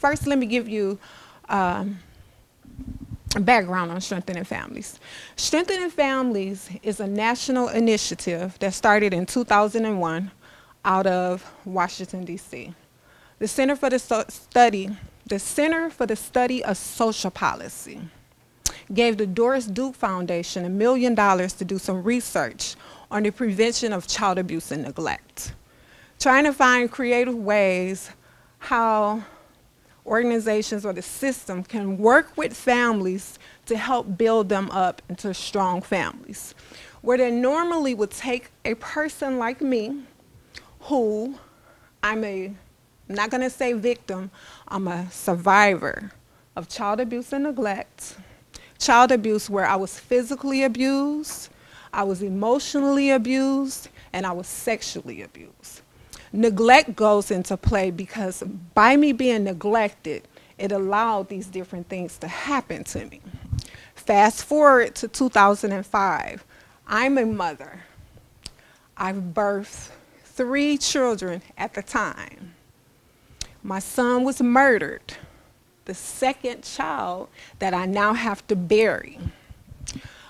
first, let me give you a background on Strengthening Families. Strengthening Families is a national initiative that started in 2001 out of Washington, D.C. The Center for the Study of Social Policy gave the Doris Duke Foundation $1 million to do some research on the prevention of child abuse and neglect, trying to find creative ways how organizations or the system can work with families to help build them up into strong families, where they normally would take a person like me, who I'm not gonna say victim, I'm a survivor of child abuse and neglect. Child abuse where I was physically abused, I was emotionally abused, and I was sexually abused. Neglect goes into play because by me being neglected, it allowed these different things to happen to me. Fast forward to 2005, I'm a mother. I've birthed 3 children at the time. My son was murdered, the second child that I now have to bury.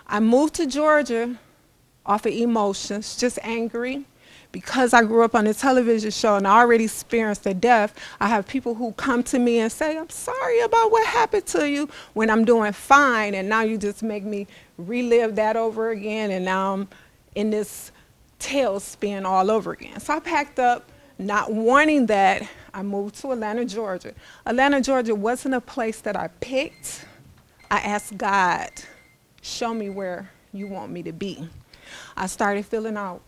I moved to Georgia off of emotions, just angry. Because I grew up on a television show and I already experienced a death, I have people who come to me and say, I'm sorry about what happened to you, when I'm doing fine, and now you just make me relive that over again, and now I'm in this tailspin all over again. So I packed up, not wanting that. I moved to Atlanta, Georgia. Atlanta, Georgia wasn't a place that I picked. I asked God, show me where you want me to be. I started filling out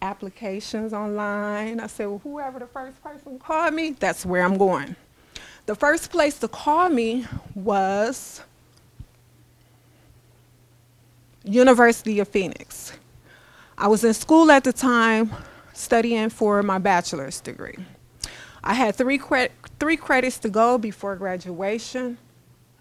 applications online. I said, well, whoever the first person called me, that's where I'm going. The first place to call me was University of Phoenix. I was in school at the time studying for my bachelor's degree. I had three credits to go before graduation,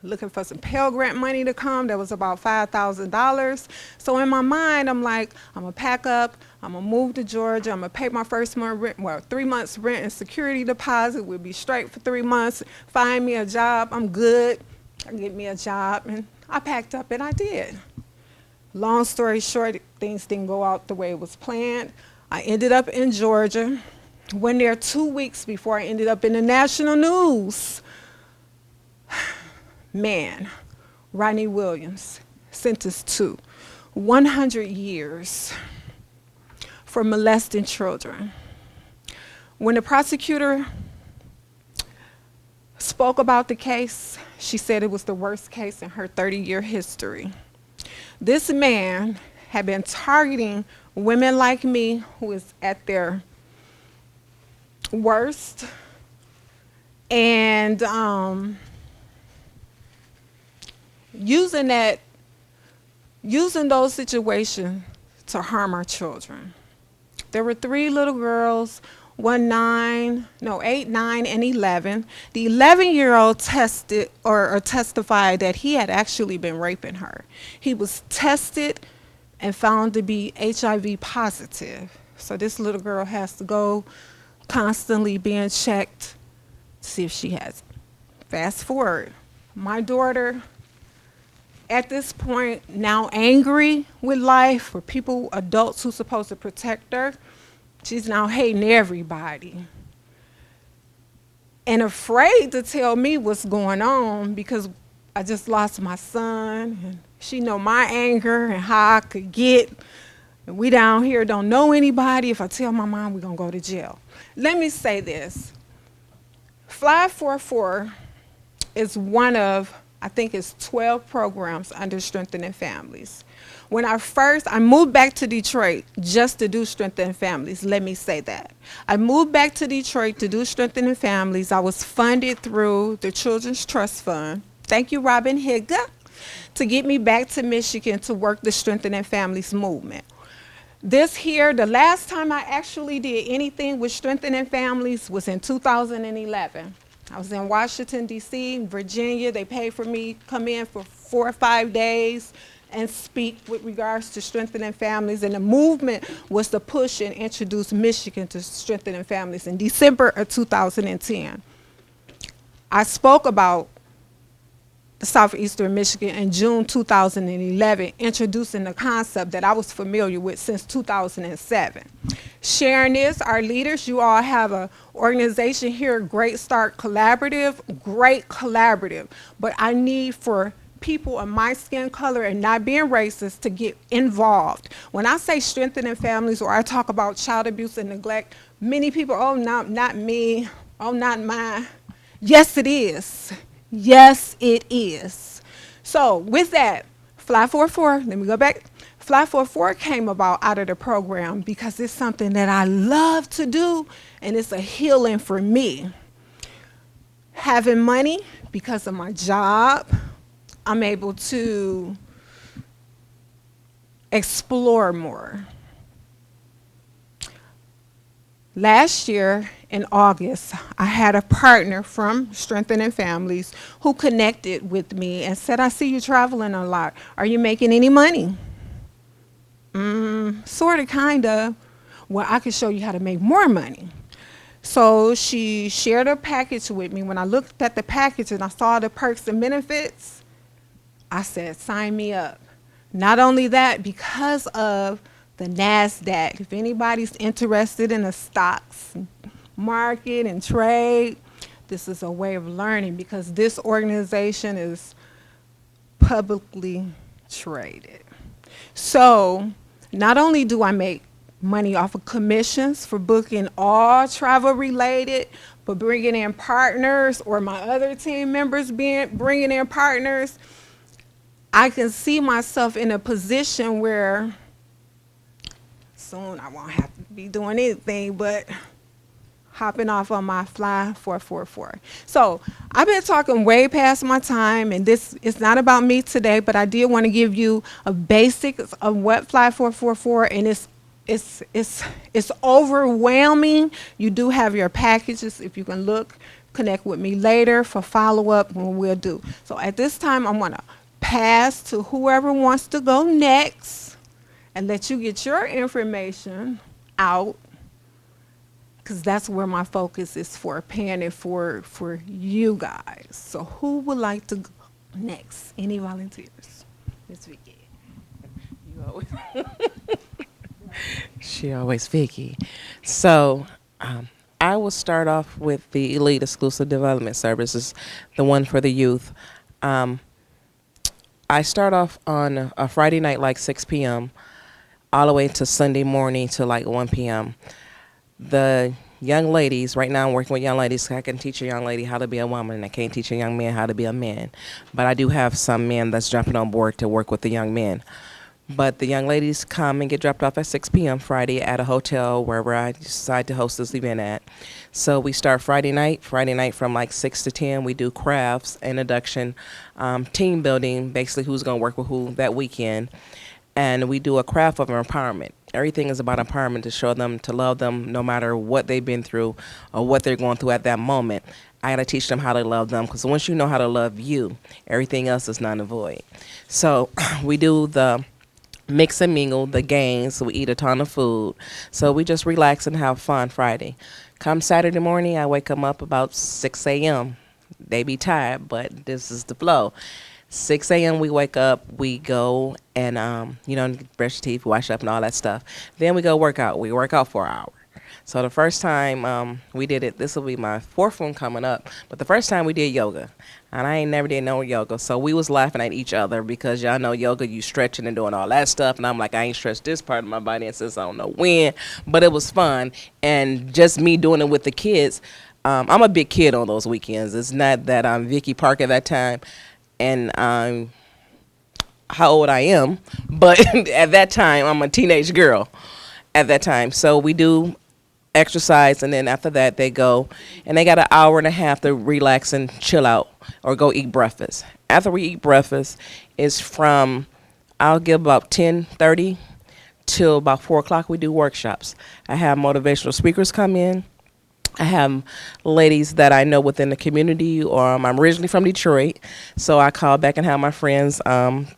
looking for some Pell Grant money to come. That was about $5,000. So in my mind, I'm like, I'm gonna pack up, I'm gonna move to Georgia, I'm gonna pay my first month rent, well, 3 months rent and security deposit. We'll be straight for 3 months, find me a job, I'm good. I get me a job, and I packed up and I did. Long story short, things didn't go out the way it was planned. I ended up in Georgia. Went there 2 weeks before I ended up in the national news. Man, Rodney Williams, sentenced to 100 years for molesting children. When the prosecutor spoke about the case, she said it was the worst case in her 30-year history. This man had been targeting women like me who is at their worst, and using those situations to harm our children. There were 3 little girls, 8, 9, and 11. The 11-year-old testified that he had actually been raping her. He was tested and found to be HIV positive. So this little girl has to go constantly being checked to see if she has it. Fast forward, my daughter, at this point, now angry with life, for people, adults who's supposed to protect her, she's now hating everybody. And afraid to tell me what's going on because I just lost my son, and she know my anger and how I could get. And we down here don't know anybody. If I tell my mom, we're gonna go to jail. Let me say this. Fly 44 is one of, I think it's 12 programs under Strengthening Families. When I moved back to Detroit just to do Strengthening Families, let me say that. I moved back to Detroit to do Strengthening Families. I was funded through the Children's Trust Fund. Thank you, Robin Higga, to get me back to Michigan to work the Strengthening Families movement. This here, the last time I actually did anything with Strengthening Families was in 2011. I was in Washington, D.C., Virginia. They paid for me to come in for 4 or 5 days and speak with regards to Strengthening Families. And the movement was to push and introduce Michigan to Strengthening Families in December of 2010. I spoke about Southeastern Michigan in June 2011, introducing the concept that I was familiar with since 2007. Sharing this, our leaders, you all have an organization here, Great Start Collaborative, great collaborative, but I need for people of my skin color and not being racist to get involved. When I say strengthening families or I talk about child abuse and neglect, many people, oh, not me, oh, not mine. Yes, it is. Yes, it is. So with that, Fly 44, let me go back. Fly 44 came about out of the program because it's something that I love to do and it's a healing for me. Having money because of my job, I'm able to explore more. Last year in August, I had a partner from Strengthening Families who connected with me and said, I see you traveling a lot. Are you making any money? Sort of, kind of. Well, I can show you how to make more money. So she shared a package with me. When I looked at the package and I saw the perks and benefits, I said, sign me up. Not only that, because of the NASDAQ. If anybody's interested in the stocks market and trade, this is a way of learning because this organization is publicly traded. So not only do I make money off of commissions for booking all travel related, but bringing in partners or my other team members bringing in partners, I can see myself in a position where soon I won't have to be doing anything but hopping off on my Fly 444. So I've been talking way past my time, and this is not about me today, but I did want to give you a basics of what Fly 444, and it's overwhelming. You do have your packages. If you can look, connect with me later for follow-up when we'll do. So at this time, I'm going to pass to whoever wants to go next and let you get your information out, because that's where my focus is for paying it for you guys. So who would like to go next? Any volunteers? Miss Vicky. You always she always Vicky. So I will start off with the Elite Exclusive Development Services, the one for the youth. I start off on a Friday night like 6 p.m. all the way to Sunday morning to like 1 p.m. The young ladies, right now I'm working with young ladies. I can teach a young lady how to be a woman, and I can't teach a young man how to be a man. But I do have some men that's jumping on board to work with the young men. But the young ladies come and get dropped off at 6 p.m. Friday at a hotel, wherever I decide to host this event at. So we start Friday night from like 6 to 10. We do crafts, introduction, team building, basically who's going to work with who that weekend. And we do a craft of empowerment. Everything is about empowerment, to show them, to love them no matter what they've been through or what they're going through at that moment. I got to teach them how to love them, because once you know how to love you, everything else is non and void. So we do the mix and mingle, the games. We eat a ton of food. So we just relax and have fun Friday. Come Saturday morning, I wake them up about 6 a.m. They be tired, but this is the flow. 6 a.m. we wake up, we go and, brush teeth, wash up and all that stuff. Then we go work out. We work out for an hour. So the first time we did it, this will be my fourth one coming up, but the first time we did yoga. And I ain't never did no yoga. So we was laughing at each other because y'all know yoga, you stretching and doing all that stuff. And I'm like, I ain't stretched this part of my body since I don't know when. But it was fun. And just me doing it with the kids. I'm a big kid on those weekends. It's not that I'm Vicky Park at that time. And I'm how old I am. But at that time, I'm a teenage girl at that time. So we do exercise, and then after that they go and they got an hour and a half to relax and chill out or go eat breakfast. After we eat breakfast, it's from I'll give about 10:30 till about 4 o'clock. We do workshops. I have motivational speakers come in. I have ladies that I know within the community, or I'm originally from Detroit, so I call back and have my friends,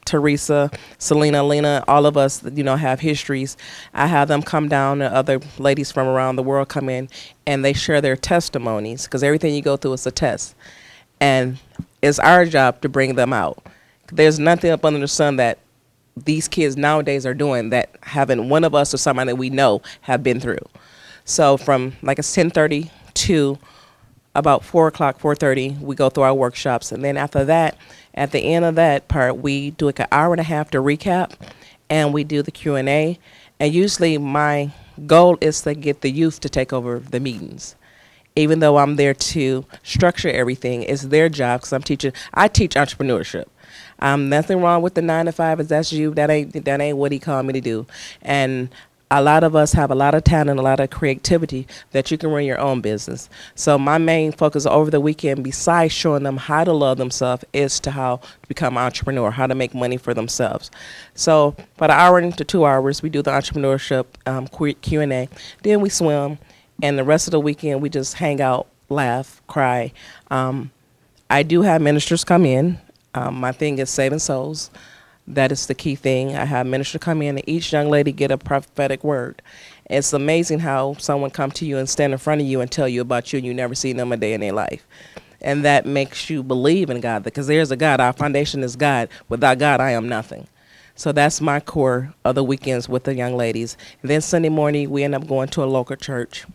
Teresa, Selena, Lena, all of us, have histories. I have them come down, and other ladies from around the world come in, and they share their testimonies, because everything you go through is a test. And it's our job to bring them out. There's nothing up under the sun that these kids nowadays are doing that haven't one of us or somebody that we know have been through. So from like it's 10:30 to about 4 o'clock, 4:30, we go through our workshops, and then after that, at the end of that part, we do like an hour and a half to recap, and we do the Q&A. And usually, my goal is to get the youth to take over the meetings. Even though I'm there to structure everything, it's their job because I teach entrepreneurship. Nothing wrong with the 9 to 5. If that's you, that ain't what he called me to do. And a lot of us have a lot of talent, a lot of creativity that you can run your own business. So my main focus over the weekend, besides showing them how to love themselves, is to how to become an entrepreneur, how to make money for themselves. So for the hour to 2 hours, we do the entrepreneurship Q&A. Then we swim, and the rest of the weekend we just hang out, laugh, cry. I do have ministers come in. My thing is saving souls. That is the key thing. I have ministers come in, and each young lady get a prophetic word. It's amazing how someone come to you and stand in front of you and tell you about you, and you never seen them a day in their life. And that makes you believe in God, because there's a God. Our foundation is God. Without God, I am nothing. So that's my core of the weekends with the young ladies. And then Sunday morning, we end up going to a local church.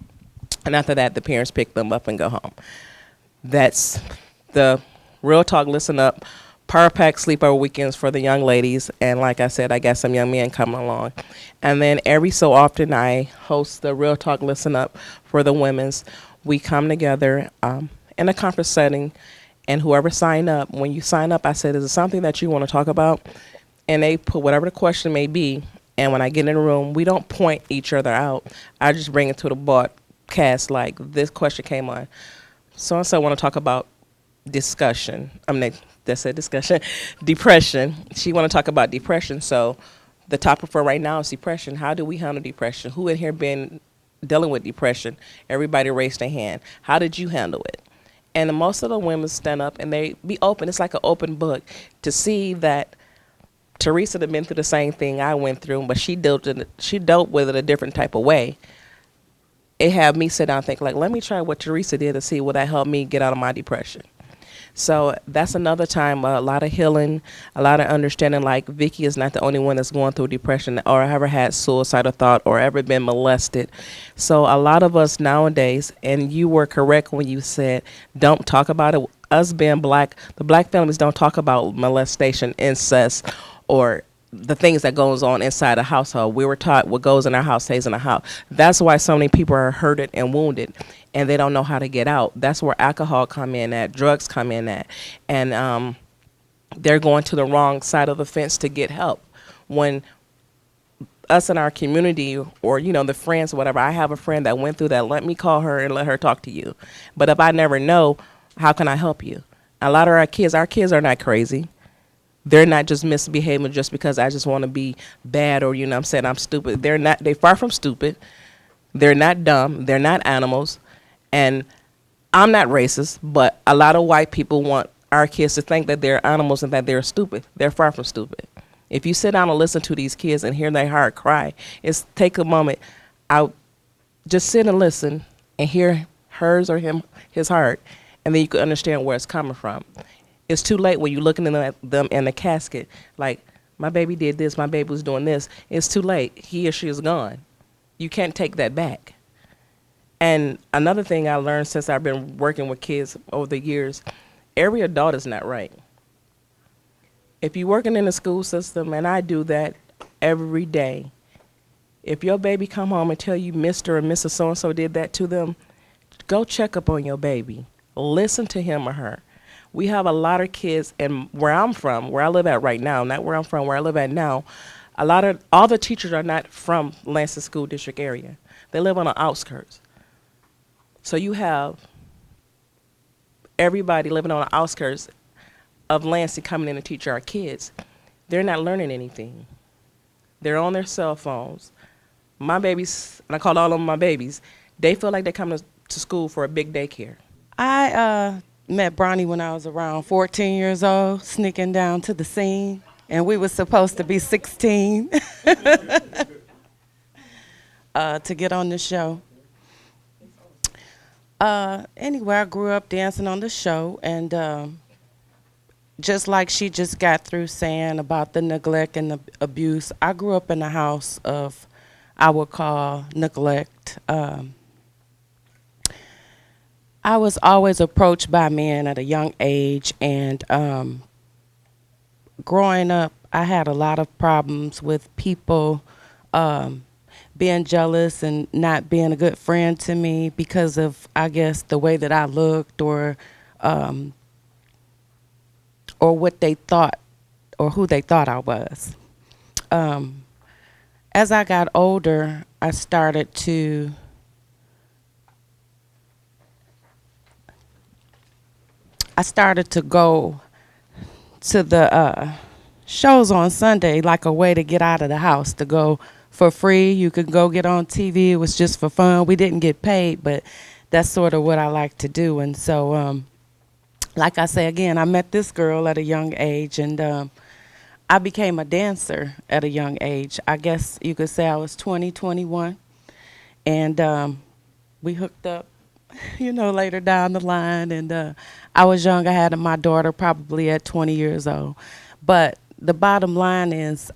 And after that, the parents pick them up and go home. That's the Real Talk Listen Up Power Pack sleepover weekends for the young ladies. And like I said, I got some young men coming along. And then every so often I host the Real Talk Listen Up for the women's. We come together in a conference setting, and whoever sign up, when you sign up, I said, is it something that you want to talk about? And they put whatever the question may be. And when I get in the room, we don't point each other out. I just bring it to the broadcast, like this question came on. So-and-so want to talk about discussion. That's a discussion. Depression. She want to talk about depression. So the topic for right now is depression. How do we handle depression? Who in here been dealing with depression? Everybody raised their hand. How did you handle it? And most of the women stand up and they be open. It's like an open book to see that Teresa had been through the same thing I went through, but she dealt with it a different type of way. It had me sit down and think, like, let me try what Teresa did to see will that help me get out of my depression. So that's another time, a lot of healing, a lot of understanding, like Vicky is not the only one that's going through depression or ever had suicidal thought or ever been molested. So a lot of us nowadays, and you were correct when you said, don't talk about it. Us being black, the black families don't talk about molestation, incest, or the things that goes on inside a household. We were taught what goes in our house stays in our house. That's why so many people are hurted and wounded, and they don't know how to get out. That's where alcohol come in at, drugs come in at, and they're going to the wrong side of the fence to get help. When us in our community, or the friends, whatever, I have a friend that went through that, let me call her and let her talk to you. But if I never know, how can I help you? A lot of our kids are not crazy. They're not just misbehaving just because I just want to be bad, or I'm saying I'm stupid. They're far from stupid. They're not dumb. They're not animals. And I'm not racist, but a lot of white people want our kids to think that they're animals and that they're stupid. They're far from stupid. If you sit down and listen to these kids and hear their heart cry, take a moment. Just sit and listen and hear hers or his heart, and then you can understand where it's coming from. It's too late when you're looking at them in the casket, like, my baby did this, my baby was doing this. It's too late. He or she is gone. You can't take that back. And another thing I learned since I've been working with kids over the years, every adult is not right. If you're working in the school system, and I do that every day, if your baby come home and tell you Mr. or Mrs. So-and-so did that to them, go check up on your baby. Listen to him or her. We have a lot of kids, and where I'm from, where I live at right now, not where I'm from, where I live at now, all the teachers are not from Lansing School District area. They live on the outskirts. So you have everybody living on the outskirts of Lansing coming in to teach our kids. They're not learning anything. They're on their cell phones. My babies, and I call all of them my babies, they feel like they're coming to school for a big daycare. I met Bronny when I was around 14 years old, sneaking down to the scene, and we were supposed to be 16 to get on the show. Anyway, I grew up dancing on the show, and just like she just got through saying about the neglect and the abuse, I grew up in a house of, I would call neglect. I was always approached by men at a young age, and growing up, I had a lot of problems with people um, being jealous and not being a good friend to me because of, I guess, the way that I looked, um, or what they thought, or who they thought I was. Um, as I got older, I started to go to the shows on Sunday like a way to get out of the house, to go for free. You could go get on TV. It was just for fun. We didn't get paid, but that's sort of what I like to do. And so, like I say again, I met this girl at a young age, and I became a dancer at a young age. I guess you could say I was 20, 21, and we hooked up, later down the line. And I was young. I had my daughter probably at 20 years old. But the bottom line is,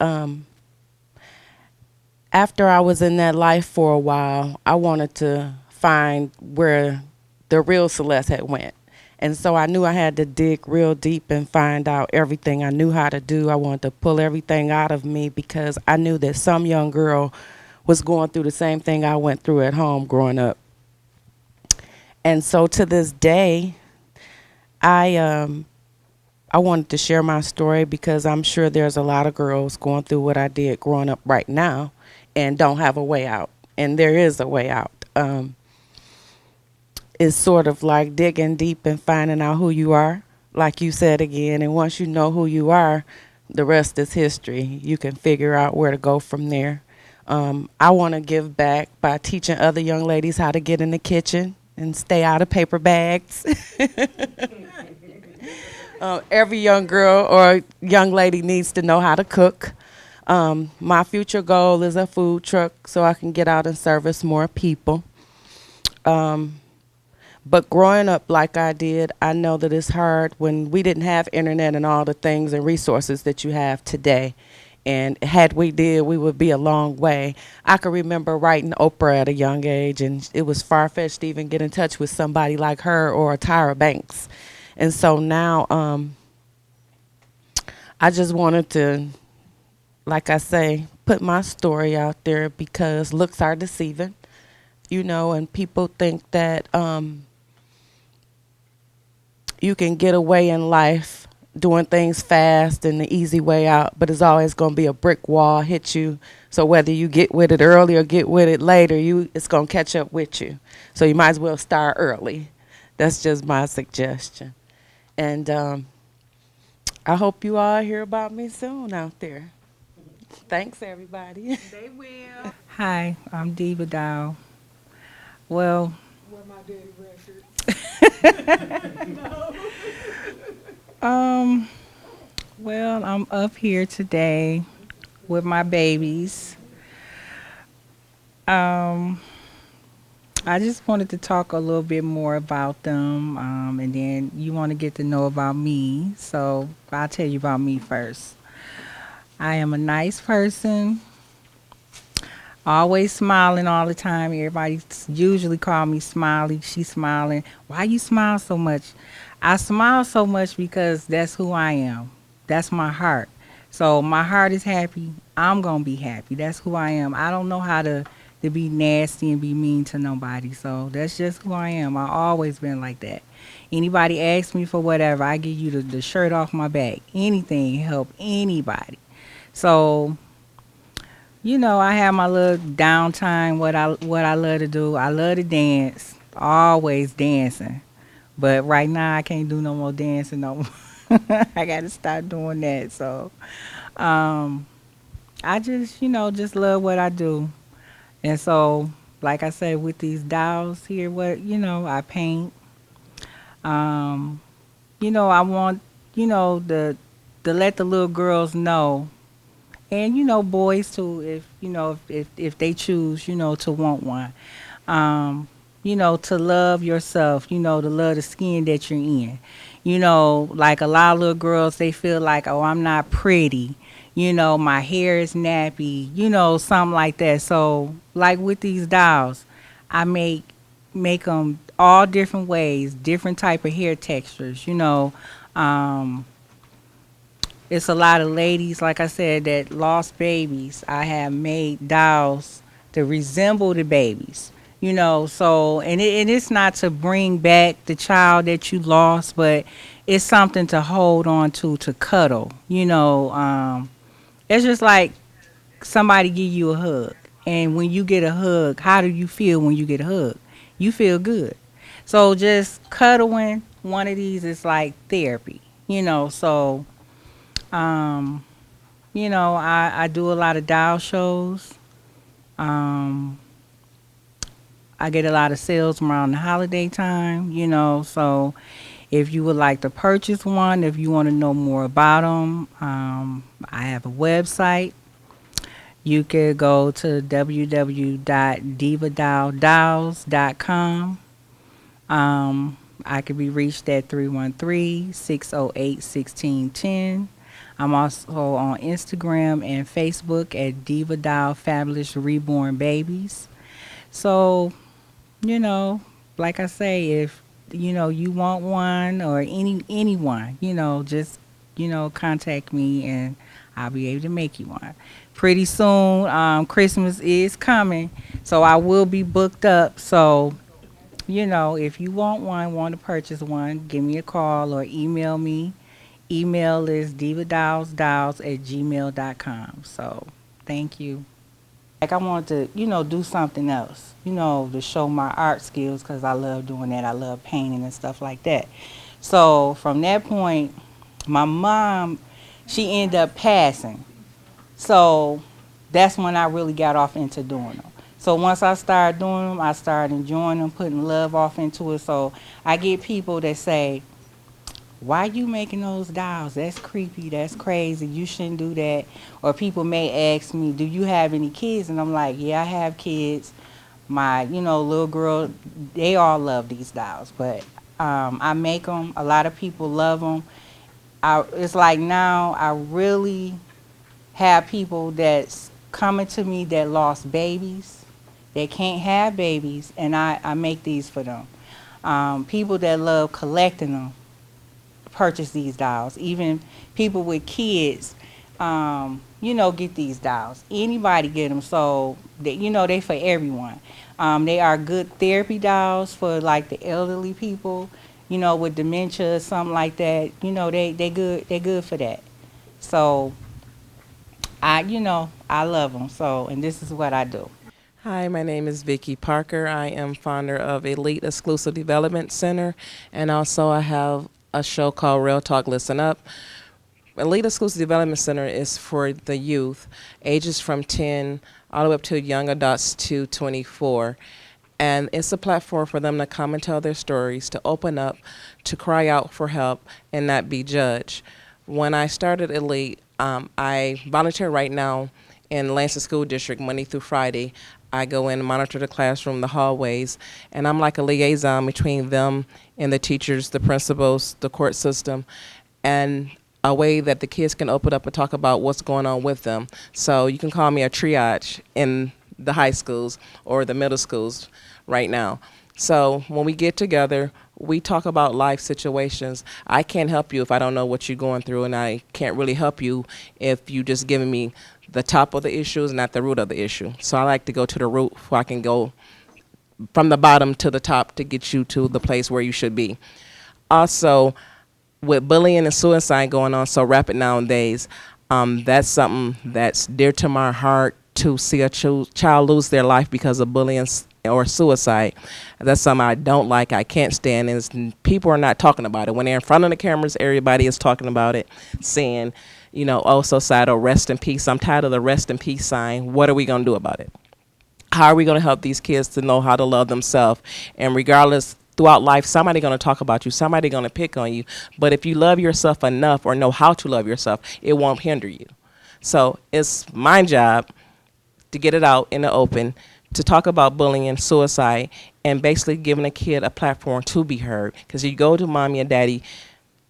after I was in that life for a while, I wanted to find where the real Celeste had went. And so I knew I had to dig real deep and find out everything I knew how to do. I wanted to pull everything out of me because I knew that some young girl was going through the same thing I went through at home growing up. And so to this day, I wanted to share my story because I'm sure there's a lot of girls going through what I did growing up right now and don't have a way out. And there is a way out. It's sort of like digging deep and finding out who you are, like you said again. And once you know who you are, the rest is history. You can figure out where to go from there. I want to give back by teaching other young ladies how to get in the kitchen and stay out of paper bags. Every young girl or young lady needs to know how to cook. My future goal is a food truck so I can get out and service more people. But growing up like I did, I know that it's hard when we didn't have internet and all the things and resources that you have today. And had we did, we would be a long way. I can remember writing Oprah at a young age, and it was far-fetched to even get in touch with somebody like her or Tyra Banks. And so now I just wanted to, like I say, put my story out there because looks are deceiving, and people think that you can get away in life doing things fast and the easy way out, but it's always going to be a brick wall hit you. So whether you get with it early or get with it later, it's going to catch up with you. So you might as well start early. That's just my suggestion. And I hope you all hear about me soon out there. Thanks, everybody. They will. Hi, I'm Diva Dow. Well, Where my daddy record? well, I'm up here today with my babies. I just wanted to talk a little bit more about them, and then you want to get to know about me. So I'll tell you about me first. I am a nice person, always smiling all the time. Everybody usually call me Smiley. She's smiling. Why you smile so much? I smile so much because that's who I am. That's my heart. So my heart is happy. I'm going to be happy. That's who I am. I don't know how to be nasty and be mean to nobody. So that's just who I am. I always been like that. Anybody ask me for whatever, I give you the shirt off my back. Anything, help anybody. So, I have my little downtime, what I love to do. I love to dance. Always dancing. But right now I can't do no more dancing no more. I got to start doing that. So, I just love what I do. And so, like I said, with these dolls here, I paint. I want, to let the little girls know, and boys too, if they choose, to want one. to love yourself, to love the skin that you're in. Like a lot of little girls, they feel like, oh, I'm not pretty. My hair is nappy, something like that. So, like with these dolls, I make them all different ways, different type of hair textures. Um, it's a lot of ladies, like I said, that lost babies. I have made dolls to resemble the babies. So and it's not to bring back the child that you lost, but it's something to hold on to cuddle. It's just like somebody give you a hug, and when you get a hug, how do you feel when you get a hug? You feel good. So just cuddling one of these is like therapy. So um, I do a lot of doll shows. Um, I get a lot of sales around the holiday time, so if you would like to purchase one, if you want to know more about them, I have a website. You could go to www.divadoll.com. I could be reached at 313-608-1610. I'm also on Instagram and Facebook at Diva Doll Fabulous Reborn Babies. So, you know, like I say, if you want one or anyone, just contact me and I'll be able to make you one. Pretty soon, Christmas is coming, so I will be booked up. So, if you want to purchase one, give me a call or email me. Email is divadowsdolls@gmail.com. So, thank you. Like I wanted to, do something else, to show my art skills because I love doing that. I love painting and stuff like that. So from that point, my mom, she ended up passing. So that's when I really got off into doing them. So once I started doing them, I started enjoying them, putting love off into it. So I get people that say, why you making those dolls? That's creepy. That's crazy. You shouldn't do that. Or people may ask me, do you have any kids? And I'm like, yeah, I have kids. My, little girl, they all love these dolls. But I make them. A lot of people love them. It's like now I really have people that's coming to me that lost babies. They can't have babies, and I make these for them. People that love collecting them purchase these dolls. Even people with kids, get these dolls. Anybody get them. So, they for everyone. They are good therapy dolls for like the elderly people, with dementia or something like that. They good for that. So, I love them. So, and this is what I do. Hi, my name is Vicki Parker. I am founder of Elite Exclusive Development Center, and also I have a show called Real Talk Listen Up. Elite Exclusive Development Center is for the youth, ages from 10 all the way up to young adults to 24. And it's a platform for them to come and tell their stories, to open up, to cry out for help, and not be judged. When I started Elite, I volunteer right now in Lansing School District Monday through Friday. I go in and monitor the classroom, the hallways, and I'm like a liaison between them and the teachers, the principals, the court system, and a way that the kids can open up and talk about what's going on with them. So you can call me a triage in the high schools or the middle schools right now. So when we get together, we talk about life situations. I can't help you if I don't know what you're going through, and I can't really help you if you just giving me the top of the issues, not the root of the issue. So I like to go to the root where I can go from the bottom to the top to get you to the place where you should be. Also, with bullying and suicide going on so rapid nowadays, that's something that's dear to my heart, to see a child lose their life because of bullying or suicide. That's something I don't like, I can't stand, and people are not talking about it. When they're in front of the cameras, everybody is talking about it, saying, oh, societal, rest in peace. I'm tired of the rest in peace sign. What are we going to do about it? How are we going to help these kids to know how to love themselves? And regardless, throughout life, somebody going to talk about you, somebody going to pick on you. But if you love yourself enough or know how to love yourself, it won't hinder you. So it's my job to get it out in the open, to talk about bullying and suicide, and basically giving a kid a platform to be heard. Because you go to mommy and daddy,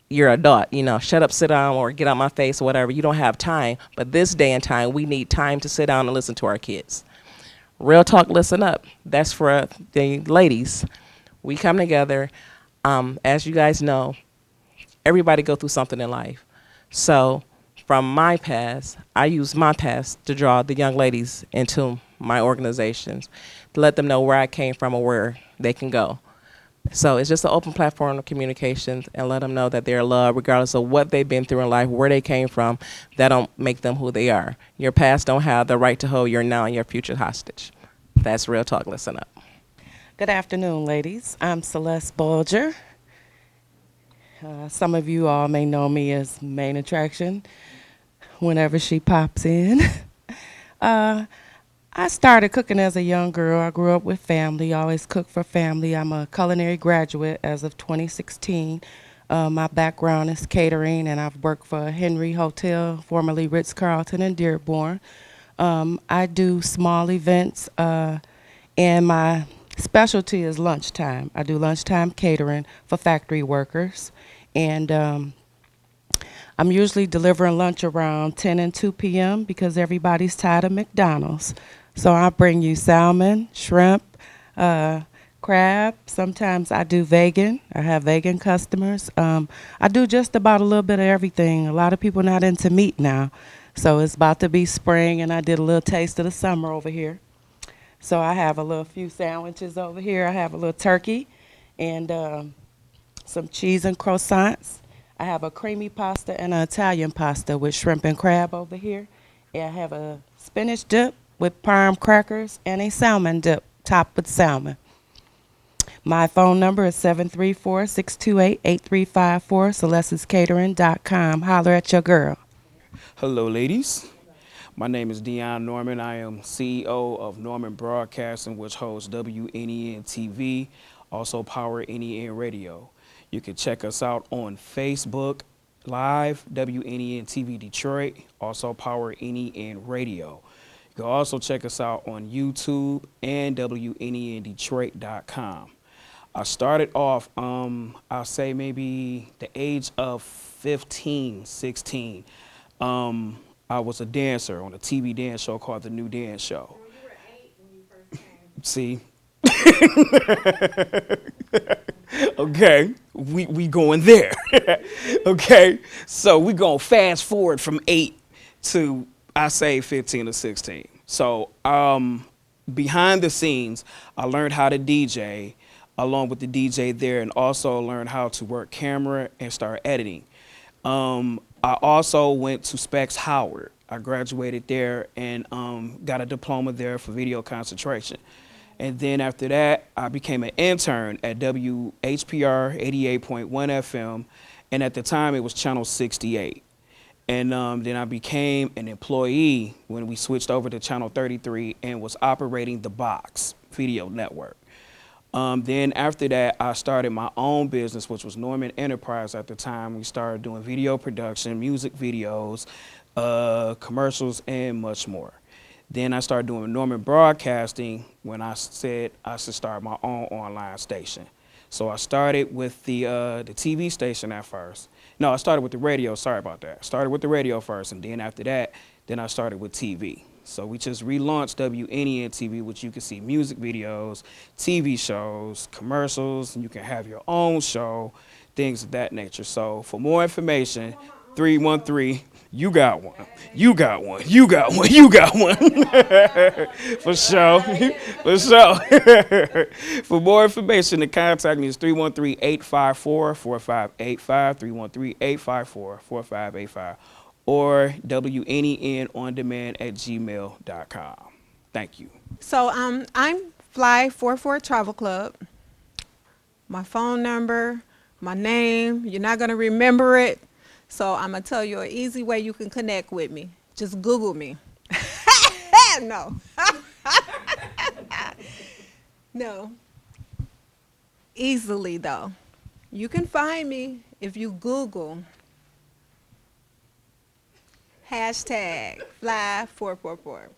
you're an adult, shut up, sit down, or get out my face, or whatever. You don't have time. But this day and time, we need time to sit down and listen to our kids. Real talk, listen up. That's for the ladies. We come together. As you guys know, everybody go through something in life. So from my past, I use my past to draw the young ladies into my organizations, to let them know where I came from or where they can go. So it's just an open platform of communications, and let them know that they're loved regardless of what they've been through in life, where they came from. That don't make them who they are. Your past don't have the right to hold your now and your future hostage. That's Real Talk, listen up. Good afternoon, ladies. I'm Celeste Bulger. Some of you all may know me as Main Attraction whenever she pops in. I started cooking as a young girl. I grew up with family, always cooked for family. I'm a culinary graduate as of 2016. My background is catering, and I've worked for Henry Hotel, formerly Ritz-Carlton in Dearborn. I do small events, and my specialty is lunchtime. I do lunchtime catering for factory workers, and I'm usually delivering lunch around 10 and 2 p.m. because everybody's tired of McDonald's. So I bring you salmon, shrimp, crab. Sometimes I do vegan. I have vegan customers. I do just about a little bit of everything. A lot of people not into meat now. So it's about to be spring, and I did a little taste of the summer over here. So I have a little few sandwiches over here. I have a little turkey and some cheese and croissants. I have a creamy pasta and an Italian pasta with shrimp and crab over here. And I have a spinach dip with parm crackers and a salmon dip topped with salmon. My phone number is 734-628-8354, Celeste'sCatering.com. Holler at your girl. Hello, ladies. My name is Dion Norman. I am CEO of Norman Broadcasting, which hosts WNEN TV, also Power NEN Radio. You can check us out on Facebook Live, WNEN TV Detroit, also Power NEN Radio. You can also check us out on YouTube and WNENDetroit.com. I started off, I'll say maybe the age of 15, 16. I was a dancer on a TV dance show called The New Dance Show. You were 8 when you first came. See? Okay, we going there. Okay, so we gonna fast forward from 8 to, I say, 15 to 16. So behind the scenes, I learned how to DJ along with the DJ there, and also learned how to work camera and start editing. I also went to Specs Howard. I graduated there and got a diploma there for video concentration. And then after that, I became an intern at WHPR 88.1 FM, and at the time it was Channel 68. And then I became an employee when we switched over to Channel 33 and was operating the Box Video Network. Then after that, I started my own business, which was Norman Enterprise at the time. We started doing video production, music videos, commercials, and much more. Then I started doing Norman Broadcasting when I said I should start my own online station. So I started with the TV station at first. No, I started with the radio, sorry about that. Started with the radio first, and then after that, then I started with TV. So we just relaunched WNEN TV, which you can see music videos, TV shows, commercials, and you can have your own show, things of that nature. So for more information, 313, you got one, you got one, you got one, you got one. For sure, for sure. For more information, to contact me is 313-854-4585, 313-854-4585. Or WNENOnDemand@gmail.com. Thank you. So I'm Fly 44 Travel Club. My phone number, my name, you're not going to remember it. So I'm going to tell you an easy way you can connect with me. Just Google me. No. No. Easily, though. You can find me if you Google #Fly444.